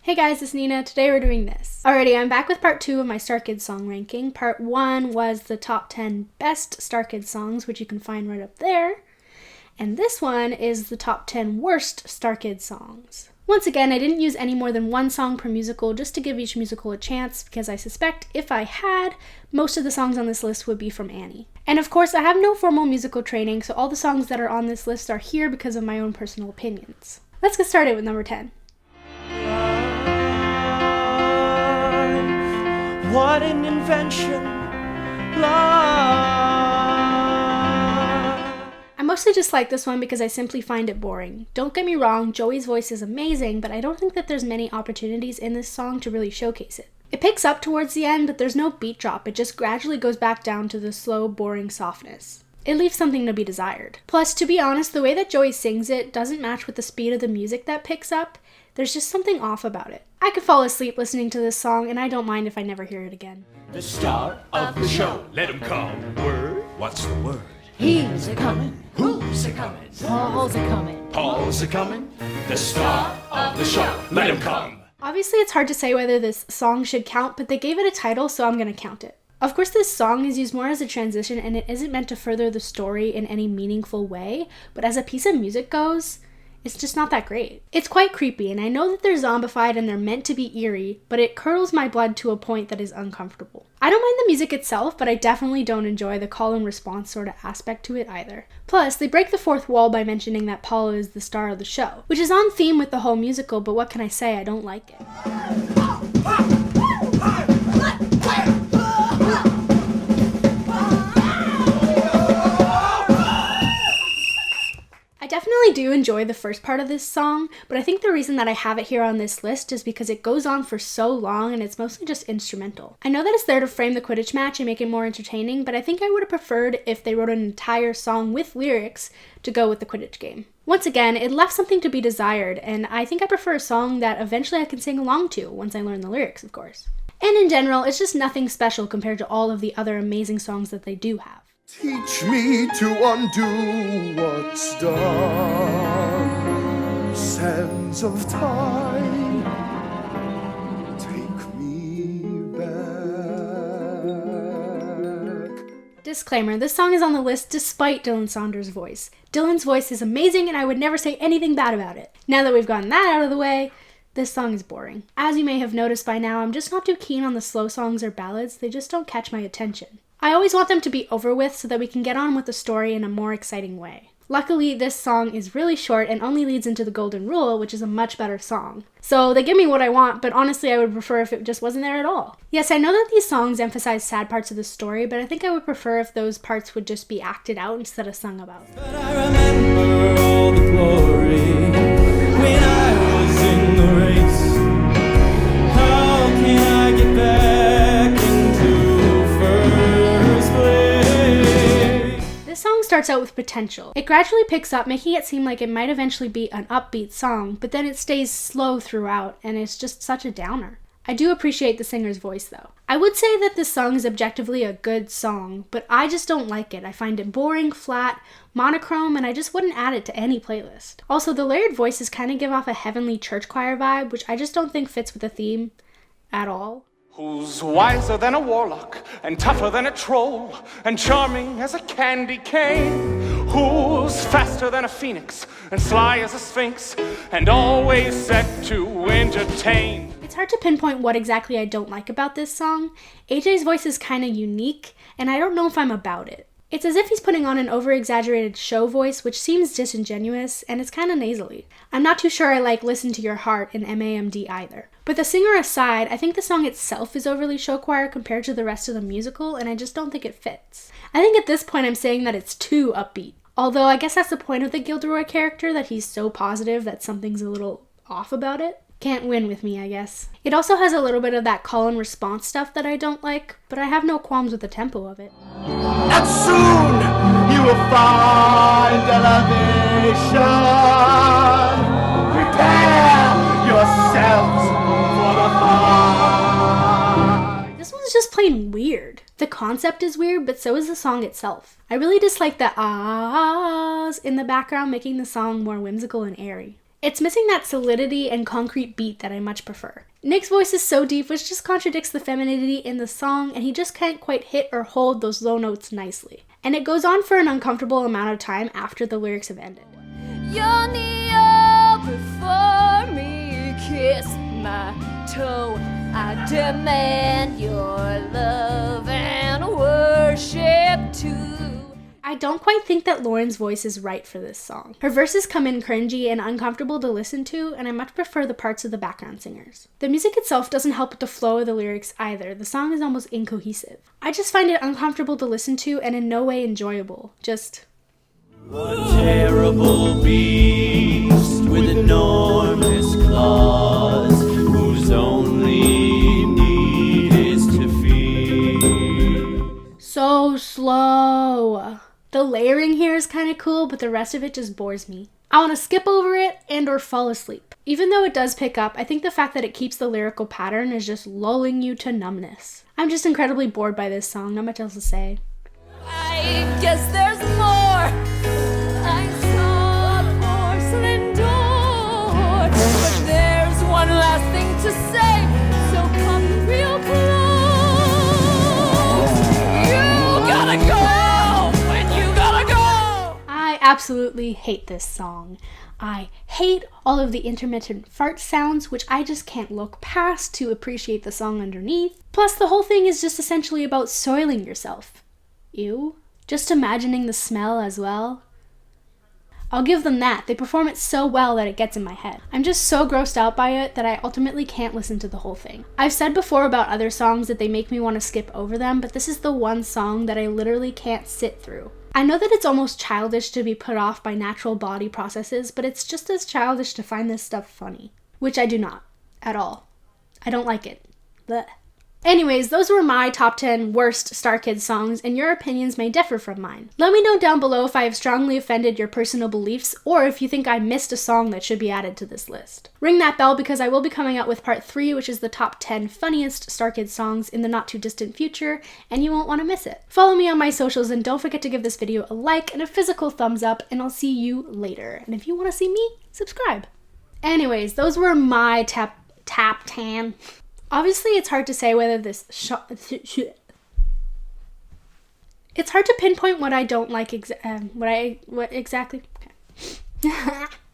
Hey guys, it's Nina. Today we're doing this. Alrighty, I'm back with part 2 of my Starkid song ranking. Part 1 was the top 10 best Starkid songs, which you can find right up there. And this one is the top 10 worst Starkid songs. Once again, I didn't use any more than one song per musical just to give each musical a chance, because I suspect if I had, most of the songs on this list would be from Annie. And of course, I have no formal musical training, so all the songs that are on this list are here because of my own personal opinions. Let's get started with number 10. What an invention, love. I mostly just like this one because I simply find it boring. Don't get me wrong, Joey's voice is amazing, but I don't think that there's many opportunities in this song to really showcase it. It picks up towards the end, but there's no beat drop. It just gradually goes back down to the slow, boring softness. It leaves something to be desired. Plus, to be honest, the way that Joey sings it doesn't match with the speed of the music that picks up. There's just something off about it. I could fall asleep listening to this song, and I don't mind if I never hear it again. The star of the show, let him come. Word? What's the word? He's a-comin'. Who's a-comin'? Paul's a-comin'. Paul's a-comin'. The star of the show, let him come. Obviously, it's hard to say whether this song should count, but they gave it a title, so I'm gonna count it. Of course, this song is used more as a transition, and it isn't meant to further the story in any meaningful way, but as a piece of music goes, it's just not that great. It's quite creepy, and I know that they're zombified and they're meant to be eerie, but it curdles my blood to a point that is uncomfortable. I don't mind the music itself, but I definitely don't enjoy the call and response sort of aspect to it either. Plus, they break the fourth wall by mentioning that Paul is the star of the show, which is on theme with the whole musical, but what can I say? I don't like it. I definitely do enjoy the first part of this song, but I think the reason that I have it here on this list is because it goes on for so long and it's mostly just instrumental. I know that it's there to frame the Quidditch match and make it more entertaining, but I think I would have preferred if they wrote an entire song with lyrics to go with the Quidditch game. Once again, it left something to be desired, and I think I prefer a song that eventually I can sing along to, once I learn the lyrics, of course. And in general, it's just nothing special compared to all of the other amazing songs that they do have. Teach me to undo what's done. Sands of time, take me back. Disclaimer, this song is on the list despite Dylan Saunders' voice. Dylan's voice is amazing and I would never say anything bad about it. Now that we've gotten that out of the way, this song is boring. As you may have noticed by now, I'm just not too keen on the slow songs or ballads. They just don't catch my attention. I always want them to be over with so that we can get on with the story in a more exciting way. Luckily, this song is really short and only leads into the Golden Rule, which is a much better song. So they give me what I want, but honestly I would prefer if it just wasn't there at all. Yes, I know that these songs emphasize sad parts of the story, but I think I would prefer if those parts would just be acted out instead of sung about. But I remember all the glory when I was in the race. How can I get back into first place? This song starts out with potential. It gradually picks up, making it seem like it might eventually be an upbeat song, but then it stays slow throughout, and it's just such a downer. I do appreciate the singer's voice though. I would say that this song is objectively a good song, but I just don't like it. I find it boring, flat, monochrome, and I just wouldn't add it to any playlist. Also, the layered voices kind of give off a heavenly church choir vibe, which I just don't think fits with the theme at all. Who's wiser than a warlock, and tougher than a troll, and charming as a candy cane? Who's faster than a phoenix, and sly as a sphinx, and always set to entertain? It's hard to pinpoint what exactly I don't like about this song. AJ's voice is kind of unique, and I don't know if I'm about it. It's as if he's putting on an over-exaggerated show voice, which seems disingenuous, and it's kind of nasally. I'm not too sure I like Listen to Your Heart in MAMD either. But the singer aside, I think the song itself is overly show choir compared to the rest of the musical, and I just don't think it fits. I think at this point I'm saying that it's too upbeat. Although I guess that's the point of the Gilderoy character, that he's so positive that something's a little off about it. Can't win with me, I guess. It also has a little bit of that call and response stuff that I don't like, but I have no qualms with the tempo of it. And soon you will find elevation. Prepare yourselves for the fight. This one's just plain weird. The concept is weird, but so is the song itself. I really dislike the ahs in the background, making the song more whimsical and airy. It's missing that solidity and concrete beat that I much prefer. Nick's voice is so deep, which just contradicts the femininity in the song, and he just can't quite hit or hold those low notes nicely. And it goes on for an uncomfortable amount of time after the lyrics have ended. You're kneel before me, kiss my toe. I demand your love and worship too. I don't quite think that Lauren's voice is right for this song. Her verses come in cringy and uncomfortable to listen to, and I much prefer the parts of the background singers. The music itself doesn't help with the flow of the lyrics either. The song is almost incohesive. I just find it uncomfortable to listen to and in no way enjoyable. Just... A terrible beast with enormous claws, whose only need is to feed. So slow. The layering here is kind of cool, but the rest of it just bores me. I want to skip over it and or fall asleep. Even though it does pick up, I think the fact that it keeps the lyrical pattern is just lulling you to numbness. I'm just incredibly bored by this song, not much else to say. I guess there's more. I saw a porcelain door, but there's one last thing to say, so come real close. You gotta go. I absolutely hate this song. I hate all of the intermittent fart sounds, which I just can't look past to appreciate the song underneath. Plus, the whole thing is just essentially about soiling yourself. Ew. Just imagining the smell as well. I'll give them that. They perform it so well that it gets in my head. I'm just so grossed out by it that I ultimately can't listen to the whole thing. I've said before about other songs that they make me want to skip over them, but this is the one song that I literally can't sit through. I know that it's almost childish to be put off by natural body processes, but it's just as childish to find this stuff funny. Which I do not. At all. I don't like it. Blech. Anyways, those were my top 10 worst Starkid songs, and your opinions may differ from mine. Let me know down below if I have strongly offended your personal beliefs, or if you think I missed a song that should be added to this list. Ring that bell because I will be coming out with part 3, which is the top 10 funniest Starkid songs in the not too distant future, and you won't want to miss it. Follow me on my socials, and don't forget to give this video a like and a physical thumbs up, and I'll see you later. And if you want to see me, subscribe. Anyways, those were my top 10. Obviously, it's hard to say whether this it's hard to pinpoint what I don't like what exactly. Okay.